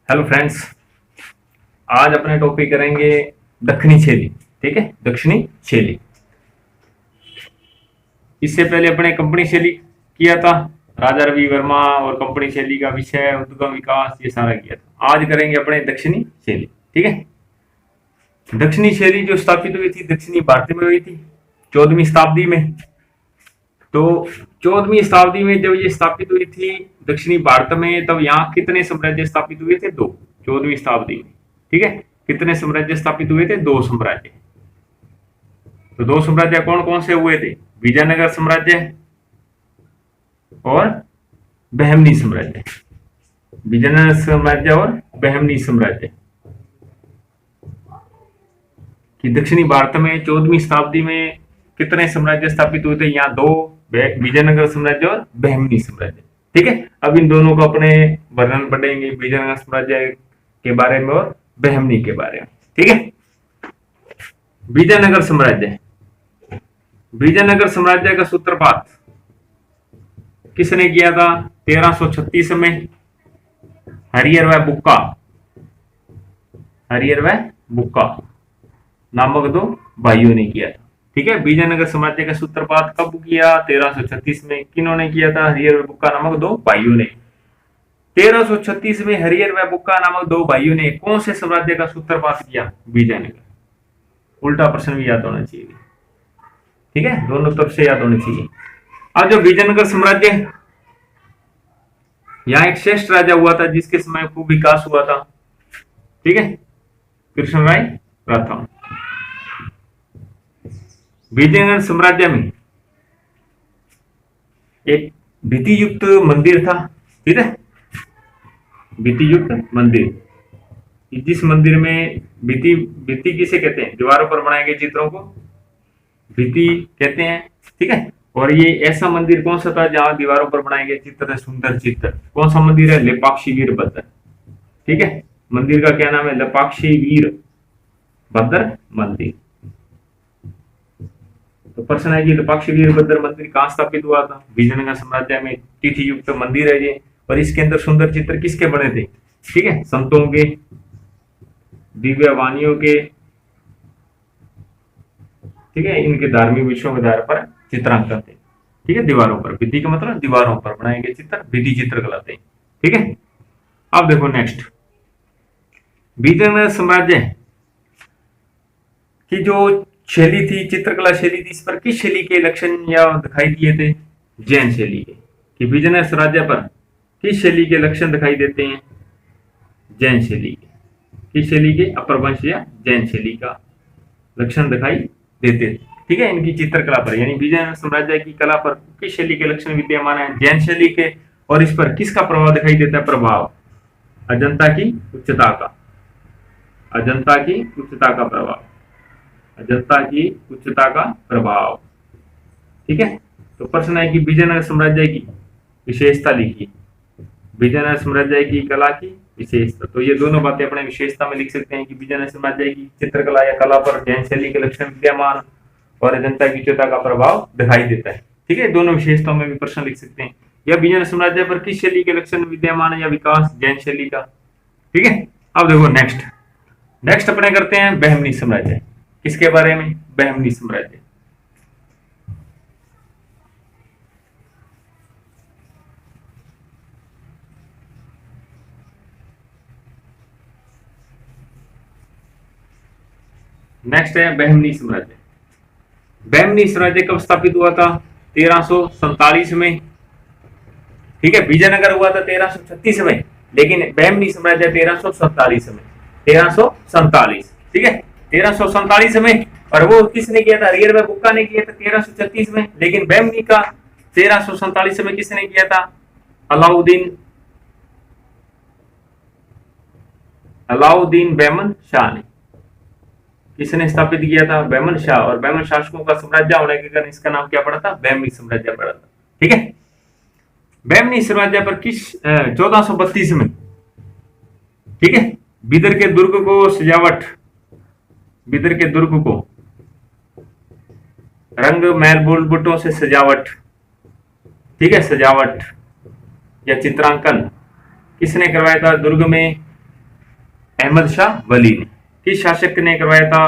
Hello friends. आज अपने topic करेंगे दक्षिणी शैली। ठीक है, दक्षिणी शैली। इससे पहले अपने कंपनी शैली किया था, राजा रवि वर्मा और कंपनी शैली का विषय, उद्गम विकास, ये सारा किया था। आज करेंगे अपने दक्षिणी शैली। ठीक है, दक्षिणी शैली जो स्थापित हुई थी दक्षिणी भारत में हुई थी 14वीं शताब्दी में। तो 14वीं शताब्दी में जब ये स्थापित हुई थी दक्षिणी भारत में, तब यहाँ कितने साम्राज्य स्थापित हुए थे? 2। 14वीं शताब्दी में, ठीक है, कितने साम्राज्य स्थापित हुए थे? 2 साम्राज्य। तो 2 साम्राज्य कौन कौन से हुए थे? विजयनगर साम्राज्य और बहमनी साम्राज्य। विजयनगर साम्राज्य और बहमनी साम्राज्य कि दक्षिणी भारत में 14वीं शताब्दी में कितने साम्राज्य स्थापित हुए थे? यहाँ 2, विजयनगर साम्राज्य और बहमनी साम्राज्य। ठीक है, अब इन दोनों को अपने वर्णन पढ़ेंगे, विजयनगर साम्राज्य के बारे में और बहमनी के बारे में। ठीक है, विजयनगर साम्राज्य। विजयनगर साम्राज्य का सूत्रपात किसने किया था? 1336 में हरिहर व बुक्का, हरिहर व बुक्का नामक 2 भाइयों ने किया था। ठीक है, विजयनगर साम्राज्य का सूत्रपात कब किया? 1336 में। किन्होंने किया था? हरिहर व बुक्का नामक 2 भाइयों ने। 1336 में हरिहर व बुक्का नामक 2 भाइयों ने कौन से साम्राज्य का सूत्रपात किया? विजयनगर। उल्टा प्रश्न भी याद होना चाहिए। ठीक है, दोनों तरफ से याद होनी चाहिए। अब जो विजयनगर साम्राज्य, यहाँ एक श्रेष्ठ राजा हुआ था जिसके समय खूब विकास हुआ था। ठीक है, कृष्णराय प्रथम। विजयनगर साम्राज्य में एक भित्ति युक्त मंदिर था। ठीक है, भित्ति युक्त मंदिर। जिस मंदिर में भित्ति किसे कहते हैं? दीवारों पर बनाए गए चित्रों को भित्ति कहते हैं। ठीक है, और ये ऐसा मंदिर कौन सा था जहां दीवारों पर बनाए गए चित्र, सुंदर चित्र? कौन सा मंदिर है? लेपाक्षी वीर भद्र। ठीक है, मंदिर का क्या नाम है? लेपाक्षी वीर भद्र मंदिर। तो प्रश्न है कि लेपाक्षी वीर भद्र मंदिर कहाँ स्थापित हुआ था? विजयनगर साम्राज्य में। तिथि युक्त मंदिर है ये, और इसके अंदर सुंदर चित्र किसके बने थे? ठीक है, संतों के, दिव्य वाणियों के। ठीक है, इनके धार्मिक विषयों के आधार पर चित्रांकन थे। ठीक है, दीवारों पर। भित्ति का मतलब दीवारों पर बनाए गए चित्र, भित्ति चित्रकला थे। ठीक है, अब देखो नेक्स्ट, विजयनगर साम्राज्य की जो शैली थी, चित्रकला शैली थी, इस पर किस शैली के लक्षण या दिखाई दिए थे? जैन शैली के। कि विजयनगर साम्राज्य पर किस शैली के लक्षण दिखाई देते हैं? जैन शैली के। किस शैली के? अपरवंश या जैन शैली का लक्षण दिखाई देते थे। ठीक है, इनकी चित्रकला पर, यानी विजयनगर साम्राज्य की कला पर किस शैली के लक्षण विद्यमान है? जैन शैली के। और इस पर किसका प्रभाव दिखाई देता है? प्रभाव अजंता की उच्चता का, अजंता की उच्चता का प्रभाव, अजंता की उच्चता का प्रभाव। ठीक है, तो प्रश्न है कि विजयनगर साम्राज्य की विशेषता लिखिए। विजयनगर साम्राज्य की कला की विशेषता, तो ये दोनों बातें अपने विशेषता में लिख सकते हैं कि विजयनगर साम्राज्य की चित्रकला या कला पर जैन शैली के लक्षण विद्यमान और अजंता की उच्चता का प्रभाव दिखाई देता है। ठीक है, दोनों विशेषताओं में भी प्रश्न लिख सकते हैं। या विजयनगर साम्राज्य पर किस शैली के लक्षण विद्यमान है या विकास? जैन शैली का। ठीक है, अब देखो नेक्स्ट अपने करते हैं बहमनी साम्राज्य। किसके बारे में? बहमनी साम्राज्य। नेक्स्ट है बहमनी साम्राज्य। बहमनी साम्राज्य कब स्थापित हुआ था? 1347 में। ठीक है, विजयनगर हुआ था 1336 में, लेकिन बहमनी साम्राज्य 1347 में। 1347। ठीक है, 1347 में। और वो किसने किया था? हरिहर व बुक्का ने किया था 1336 में। लेकिन बहमनी का 1347 में किसने किया था? अलाउद्दीन बहमन शाह ने। किसने स्थापित किया था? बहमन शाह। और बहमन शासकों का साम्राज्य होने के कारण इसका नाम क्या पड़ा था? बहमनी साम्राज्य पड़ा था। ठीक है, बहमनी साम्राज्य पर किस 1432 में, ठीक है, बिदर के दुर्ग को सजावट, बिदर के दुर्ग को रंग महल बुलबुटों से सजावट, ठीक है, सजावट या चित्रांकन किसने करवाया था? दुर्ग में अहमद शाह वली ने। किस शासक ने करवाया था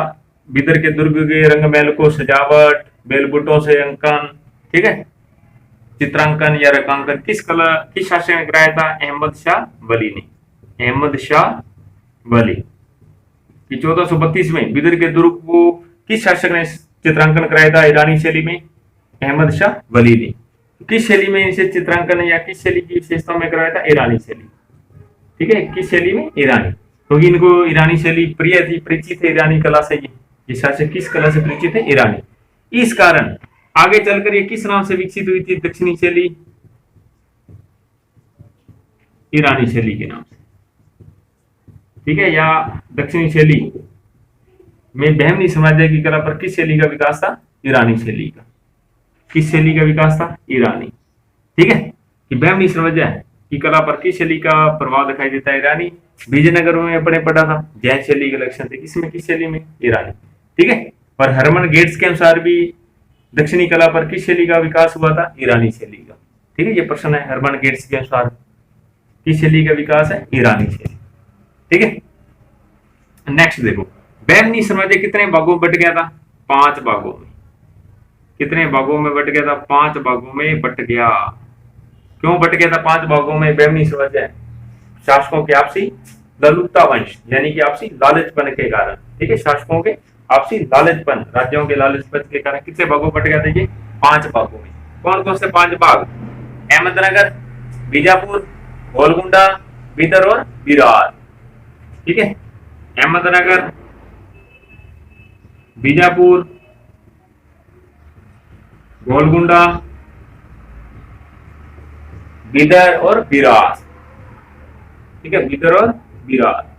बिदर के दुर्ग के रंगमहल को सजावट, बेलबुटों से अंकन, ठीक है, चित्रांकन या रेखांकन किस शासक ने कराया था? अहमद शाह वली ने। अहमद शाह वली कि 1432 में बिदर के दुर्ग को किस शासक ने चित्रांकन कराया था ईरानी शैली में? अहमद शाह वली ने। किस शैली में इसे चित्रांकन या किस शैली की विशेषताओं में कराया था? ईरानी शैली, ठीक है, किस शैली में? ईरानी, क्योंकि इनको ईरानी शैली प्रिय थी, परिचित है ईरानी कला से। ये शासक किस कला से परिचित है? ईरानी। इस कारण आगे चलकर ये किस नाम से विकसित हुई थी दक्षिणी शैली? ईरानी शैली के नाम से, ठीक है, या दक्षिणी शैली में बहमनी साम्राज्य की कला पर किस शैली का विकास था? ईरानी शैली का। किस शैली का विकास था? ईरानी, ठीक है, कि बहमनी साम्राज्य की कला पर किस शैली का प्रभाव दिखाई देता है? ईरानी। विजयनगर में अपने पढ़ा था जैन शैली के लक्षण थे, किसमें? किस शैली में? ईरानी, ठीक है। और हरमन गेट्स के अनुसार भी दक्षिणी कला पर किस शैली का विकास हुआ था? ईरानी शैली का, ठीक है, ये प्रश्न है। हरमन गेट्स के अनुसार किस शैली का विकास है? ईरानी शैली, ठीक है। नेक्स्ट देखो, बहमनी साम्राज्य कितने भागों में बट गया था? 5 भागों में। कितने भागों में बट गया था? 5 भागों में बट गया। क्यों बट गया था 5 भागों में बहमनी साम्राज्य? शासकों के आपसी ललुपता वंश, यानी कि आपसी लालचपन के कारण, ठीक है, शासकों के आपसी लालचपन, राज्यों के लालचपन के कारण कितने भागों में बट गया था? ये 5 भागों में। कौन कौन से 5 भाग? अहमदनगर, बीजापुर, गोलकुंडा, बिदर और बिरार, ठीक है। अहमदनगर, बीजापुर, गोलकुंडा, बिदर और बिरार, ठीक है, बिदर और बिरार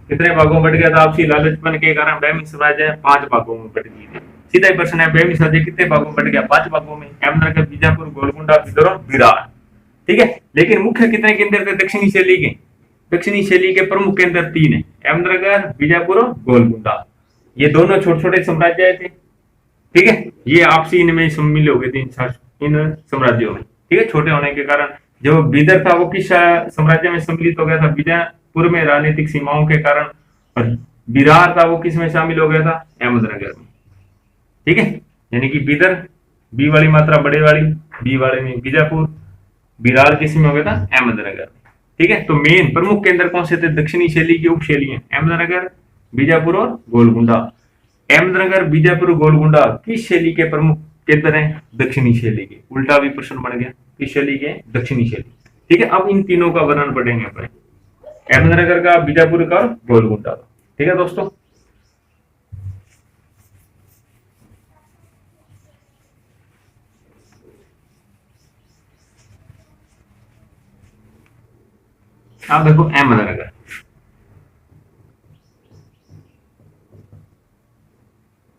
कितने भागों में बट गया था? आपसी लालचपन के कारण बहमनी साम्राज्य 5 भागों में बट गई थी। सीधा ही प्रश्न है, बहमनी साम्राज्य कितने भागों में बट गया? 5 भागों में। अहमदनगर, बीजापुर, गोलकुंडा, बिदर और बिरार, ठीक है। लेकिन मुख्य कितने केंद्र थे दक्षिणी शैली के? दक्षिणी शैली के प्रमुख केंद्र 3 है, अहमदनगर, बीजापुर और गोलकुंडा। ये दोनों छोटे छोटे साम्राज्य थे, ठीक है, ये आपसी इनमें सम्मिलित हो गए थे इन साम्राज्यों में, ठीक है, छोटे होने के कारण। जो बिदर था वो किस साम्राज्य में सम्मिलित हो गया था? बीजापुर में राजनीतिक सीमाओं के कारण। और बिरार था वो किस में शामिल हो गया था? अहमदनगर में, ठीक है, यानी कि बिदर, बी वाली मात्रा बड़े वाली, बी वाले में बीजापुर, बिरार किस में हो गया था? अहमदनगर, ठीक है। तो मेन प्रमुख केंद्र कौन से थे दक्षिणी शैली की? उप शैली है अहमदनगर, बीजापुर और गोलकुंडा। अहमदनगर, बीजापुर, गोलकुंडा किस शैली के प्रमुख केंद्र हैं? दक्षिणी शैली के। उल्टा भी प्रश्न बन गया, किस शैली के? दक्षिणी शैली, ठीक है। अब इन तीनों का वर्णन पढ़ेंगे अपने, अहमदनगर का, बीजापुर का और गोलकुंडा का, ठीक है दोस्तों। आप देखो अहमदनगर,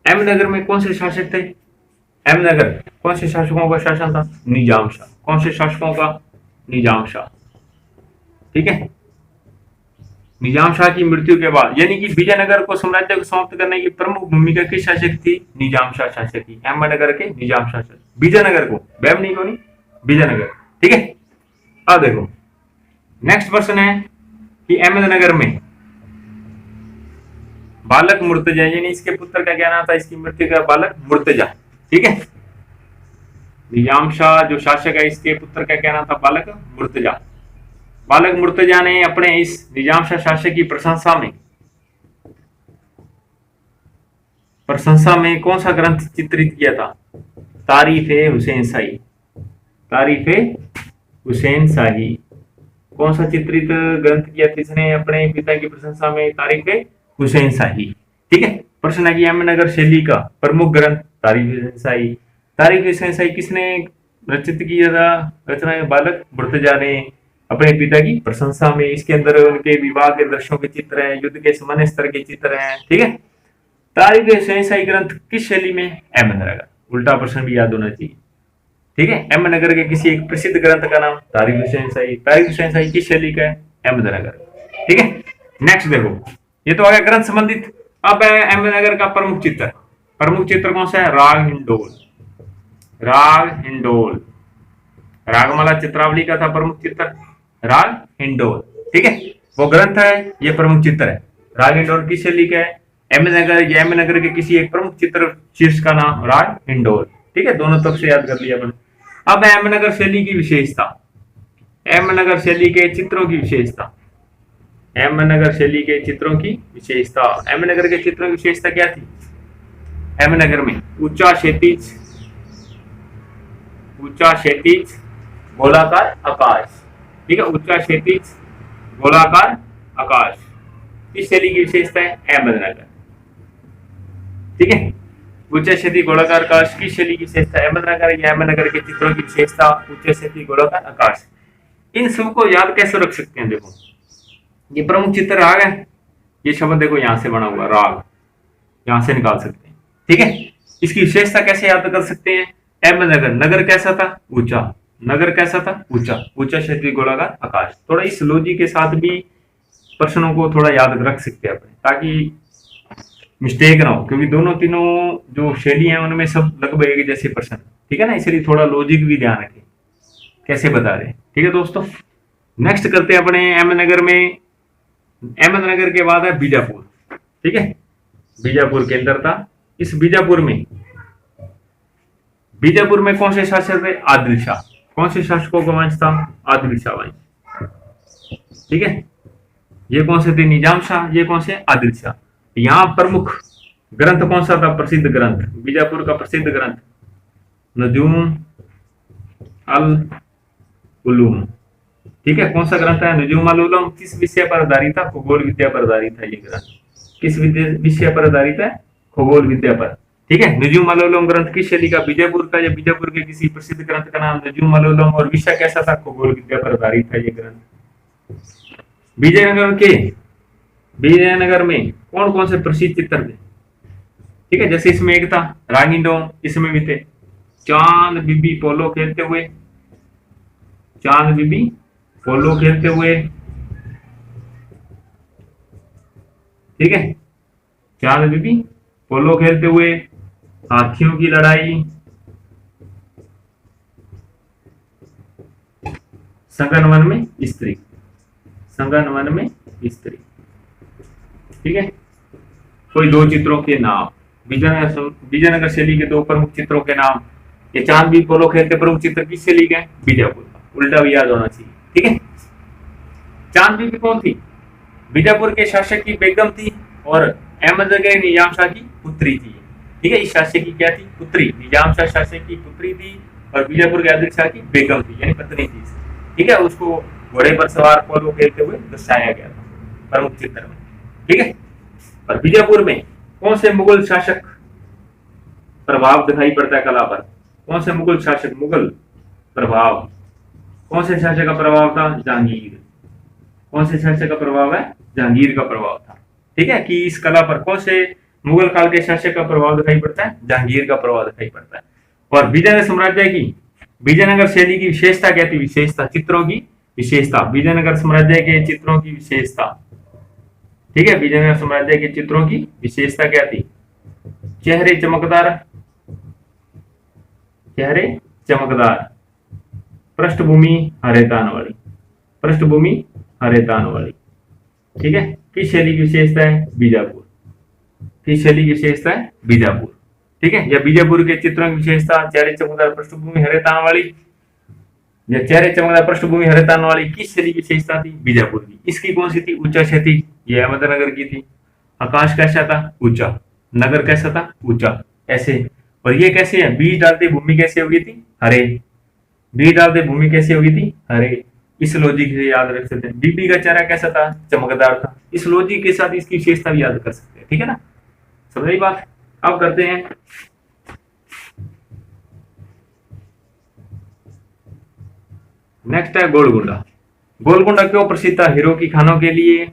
अहमदनगर में कौन से शासक थे? अहमदनगर कौन से शासकों का शासन था? निजाम शाह। कौन से शासकों का? निजाम शाह, ठीक है। निजाम शाह की मृत्यु के बाद, यानी कि विजयनगर को साम्राज्य को समाप्त करने की प्रमुख भूमिका किस शासक थी? निजाम शाह शासक की। अहमदनगर के निजाम शाह शासक, विजयनगर को, बहमनी को नहीं, विजयनगर, ठीक है। अब देखो नेक्स्ट प्रश्न है कि अहमदनगर में बालक मुर्तजा, यानी इसके पुत्र का क्या नाम था? इसकी मृत्यु का बालक मुर्तजा, ठीक है। निजाम शाह जो शासक है, इसके पुत्र का क्या नाम था? बालक मुर्तजा। बालक मुर्तजा ने अपने इस निजाम शाह शासक की प्रशंसा में कौन सा ग्रंथ चित्रित किया था? तारीफ-ए हुसैन शाही। तारीफ-ए हुसैन शाही कौन सा चित्रित ग्रंथ किया था इसने अपने पिता की प्रशंसा में? तारीफ-ए हुसैन शाही, ठीक है। प्रश्न है कि अहमदनगर शैली का प्रमुख ग्रंथ तारीफ हुसैन शाही। तारीफ हुसैन शाही किसने रचित किया था? रचना बालक मुर्तजा ने अपने पिता की प्रशंसा में। इसके अंदर उनके विवाह के दृश्यों के चित्र हैं, युद्ध के सामान्य स्तर के चित्र हैं, ठीक है। तारीफ हुसैन शाही ग्रंथ किस शैली में? अहमदनगर। उल्टा प्रश्न भी याद होना चाहिए, ठीक है। अहमदनगर के किसी एक प्रसिद्ध ग्रंथ का नाम तारीफ हुसैन शाही। तारीफ हुसैन शाही किस शैली का है? अहमदनगर, ठीक है। नेक्स्ट देखो, ये तो आ गया ग्रंथ संबंधित। अब है अहमदनगर का प्रमुख चित्र। प्रमुख चित्र कौन सा है? राग हिंडोल। राग हिंडोल, रागमाला चित्रावली का था प्रमुख चित्र राग हिंडोल, ठीक है। वो ग्रंथ है, ये प्रमुख चित्र है। राग इंडोर किस शैली का है? अहमदनगर या अहमदनगर के किसी एक प्रमुख चित्र शीर्ष का नाम राग इंडोर। ठीक है, दोनों तरफ से याद कर लिया अपन। अब अहमदनगर शैली की विशेषता, अहमदनगर शैली के चित्रों की विशेषता, अहमदनगर शैली के चित्रों की विशेषता। अहमदनगर के चित्रों की विशेषता क्या थी? अहमदनगर में ऊंचा क्षैतिज, ऊंचा क्षैतिज गोलाकार आकाश। ठीक है, ऊंचा क्षैतिज गोलाकार आकाश किस शैली की विशेषता है? अहमदनगर। ठीक है, ऊंचा क्षैतिज गोलाकार आकाश किस शैली की विशेषता है? अहमदनगर या अहमदनगर के चित्रों की विशेषता ऊंचा क्षैतिज गोलाकार आकाश। इन सबको याद कैसे रख सकते हैं? देखो, ये प्रमुख चित्र राग है, ये शब्द देखो यहां से बना हुआ राग, यहां से निकाल सकते हैं। ठीक है, इसकी विशेषता कैसे याद कर सकते हैं? अहमदनगर, नगर कैसा था? ऊंचा। नगर कैसा था? ऊंचा। ऊंचा क्षैतिज गोलाकार आकाश। थोड़ा इस लॉजिक के साथ भी प्रश्नों को थोड़ा याद रख सकते हैं अपने, ताकि मिस्टेक ना हो, क्योंकि दोनों तीनों जो शैली है उनमें सब लगभग एक जैसे प्रश्न। ठीक है ना, इसलिए थोड़ा लॉजिक भी ध्यान रखें कैसे बता रहे हैं। ठीक है दोस्तों, नेक्स्ट करते हैं अपने अहमदनगर में। अहमदनगर के बाद है बीजापुर। ठीक है, बीजापुर के अंदर था। इस बीजापुर में कौन से शासक थे? आदिल शाह। कौन से शासकों का वंश था? आदिल शाह वंश। ठीक है, ये कौन से थे? निजाम शाह। ये कौन से? आदिल शाह। यहाँ प्रमुख ग्रंथ कौन सा था? प्रसिद्ध ग्रंथ, बीजापुर का प्रसिद्ध ग्रंथ नजूम अल उलूम। ठीक है, कौन सा ग्रंथ है? नजूम अल उलूम। किस विषय पर आधारित था? खगोल विद्या पर आधारित है ये ग्रंथ। किस विषय पर आधारित है? खगोल विद्या पर। ठीक है, नजूम अल उलूम ग्रंथ किस शैली का? बीजापुर का, या बीजापुर के किसी प्रसिद्ध ग्रंथ का नाम नजूम अल उलूम, और विषय कैसा था? खगोल विद्या पर आधारित है ये ग्रंथ। विजयनगर में कौन कौन से प्रसिद्ध चित्र थे? ठीक है, जैसे इसमें एक था रागिंडो, इसमें भी थे चांद बीबी पोलो खेलते हुए, चांद बीबी पोलो खेलते हुए। ठीक है, चांद बीबी पोलो खेलते हुए, हाथियों की लड़ाई, संगनवन में स्त्री, संगनवन में स्त्री। ठीक है, कोई दो चित्रों के नाम, विजयनगर शैली के दो प्रमुख चित्रों के नाम। ये चांद भी पोलो खेलते प्रमुख चित्र किस शैली के? बीजापुर का। उल्टा भी याद होना चाहिए। ठीक है, चांद बीबी कौन थी? बीजापुर के शासक की बेगम थी, और अहमदनगर निजाम शाह की पुत्री थी। ठीक है, इस शासक की क्या थी? पुत्री। निजाम शाह शासक की पुत्री थी, और बीजापुर के आदिल शाह की बेगम थी, यानी पत्नी थी। ठीक है, उसको घोड़े पर सवार पोलो खेलते हुए दर्शाया गया था प्रमुख चित्र में। ठीक है, और बीजापुर में कौन से मुगल शासक प्रभाव दिखाई पड़ता है कला पर? कौन से मुगल शासक? मुगल प्रभाव। कौन से शासक का प्रभाव था? जहांगीर। कौन से शासक का प्रभाव है? जहांगीर का प्रभाव था। ठीक है, कि इस कला पर कौन से मुगल काल के शासक का प्रभाव दिखाई पड़ता है? जहांगीर का प्रभाव दिखाई पड़ता है। और विजयनगर साम्राज्य की, विजयनगर शैली की विशेषता क्या थी? विशेषता, चित्रों की विशेषता, विजयनगर साम्राज्य के चित्रों की विशेषता। ठीक है, विजयनगर साम्राज्य के चित्रों की विशेषता क्या थी? चेहरे चमकदार, चेहरे चमकदार, पृष्ठभूमि हरेतान वाली, पृष्ठभूमि हरेतान वाली। ठीक है, किस शैली की विशेषता है? बीजापुर। किस शैली की विशेषता है? बीजापुर। ठीक है, या बीजापुर के चित्रों की विशेषता चेहरे चमकदार पृष्ठभूमि हरेतान वाली, या चेहरे चमकदार पृष्ठभूमि हरेतान वाली किस शैली की विशेषता थी? बीजापुर की। इसकी कौन सी थी? ऊंचा क्षैतिज, ये अहमदनगर की थी। आकाश कैसा था? ऊंचा। नगर कैसा था? ऊंचा। ऐसे, और ये कैसे है? बीज डालते भूमि कैसे होगी थी? हरे। बीज डालते भूमि कैसे होगी थी? हरे। इस लॉजिक से याद रख सकते हैं। बीबी का चेहरा कैसा था? चमकदार था। इस लॉजिक के साथ इसकी विशेषता भी याद कर सकते हैं। ठीक है ना, समझ बात। अब करते हैं नेक्स्ट है गोलकुंडा। गोलकुंडा क्यों प्रसिद्ध था? हीरो की खानों के लिए,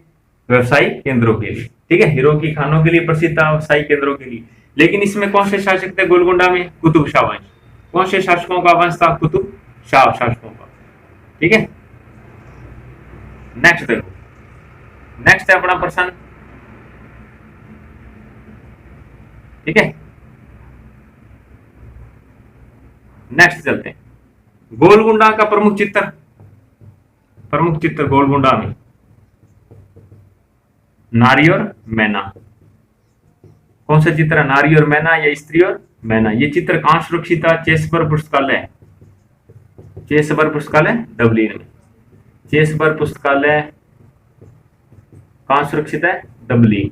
व्यवसायिक केंद्रों के लिए। ठीक है, हीरो की खानों के लिए प्रसिद्ध था, व्यवसायिक केंद्रों के लिए। लेकिन इसमें कौन से शासक थे गोलकुंडा में? कुतुब शाह वंश। कौन से शासकों का वंश था? कुतुब शाह शासकों का। ठीक है, नेक्स्ट देखो, नेक्स्ट है अपना प्रश्न। ठीक है, नेक्स्ट चलते हैं। गोलकुंडा का प्रमुख चित्र, प्रमुख चित्र गोलकुंडा में नारी और मैना। कौन सा चित्र है? नारी और मैना या स्त्री और मैना? ये चित्र कहां सुरक्षित है? चेसबर्ग पुस्तकालय, चेसबर्ग पुस्तकालय डबलिन में। चेसबर्ग पुस्तकालय कहां सुरक्षित है? डबलिन।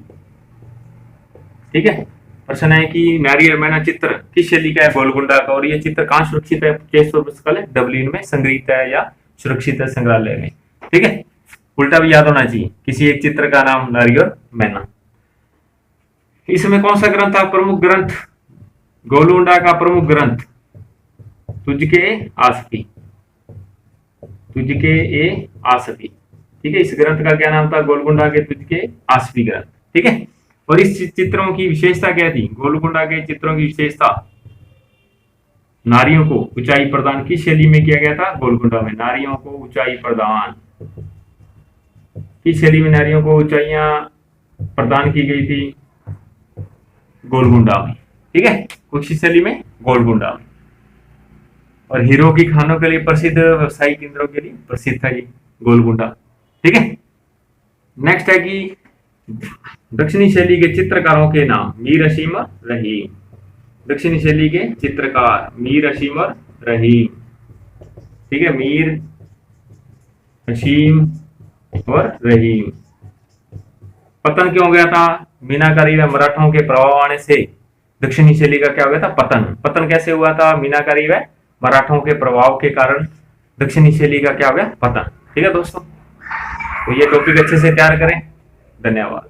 ठीक है। प्रश्न है कि नारी और मैना चित्र किस शैली का है? गोलकुंडा का। और ये चित्र कहां सुरक्षित है? चेसबर्ग पुस्तकालय डबलिन में संग्रहित है या सुरक्षित है संग्रहालय में। ठीक है। उल्टा भी याद होना चाहिए, किसी एक चित्र का नाम नारी और मैना। इसमें कौन सा ग्रंथ था प्रमुख ग्रंथ? गोलकुंडा का प्रमुख ग्रंथ तुझके आसपी, तुझके ए आसपी। ठीक है। इस ग्रंथ का क्या नाम था? गोलकुंडा के तुझके आसपी ग्रंथ। ठीक है। और इस चित्रों की विशेषता क्या थी? गोलकुंडा के चित्रों की विशेषता, नारियों को ऊंचाई प्रदान किस शैली में किया गया था? गोलकुंडा में। नारियों को ऊंचाई प्रदान किस शैली में नारियों को ऊंचाइयां प्रदान की गई थी? गोलकुंडा में। ठीक है। किस शैली में? गोलकुंडा में। और हीरो की खानों के लिए प्रसिद्ध, व्यवसायिक केंद्रों के लिए प्रसिद्ध था ये गोलकुंडा। ठीक है। नेक्स्ट है कि दक्षिणी शैली के चित्रकारों के नाम। मीर असीम और रहीम। दक्षिणी शैली के चित्रकार मीर असीम और रहीम। ठीक है। मीर असीम और रहीम। पतन क्यों हो गया था? मीनाकारी व मराठों के प्रभाव आने से दक्षिणी शैली का क्या हो गया था? पतन। पतन कैसे हुआ था? मीनाकारी व मराठों के प्रभाव के कारण दक्षिणी शैली का क्या हो गया? पतन। ठीक है दोस्तों, तो ये टॉपिक अच्छे से तैयार करें। धन्यवाद।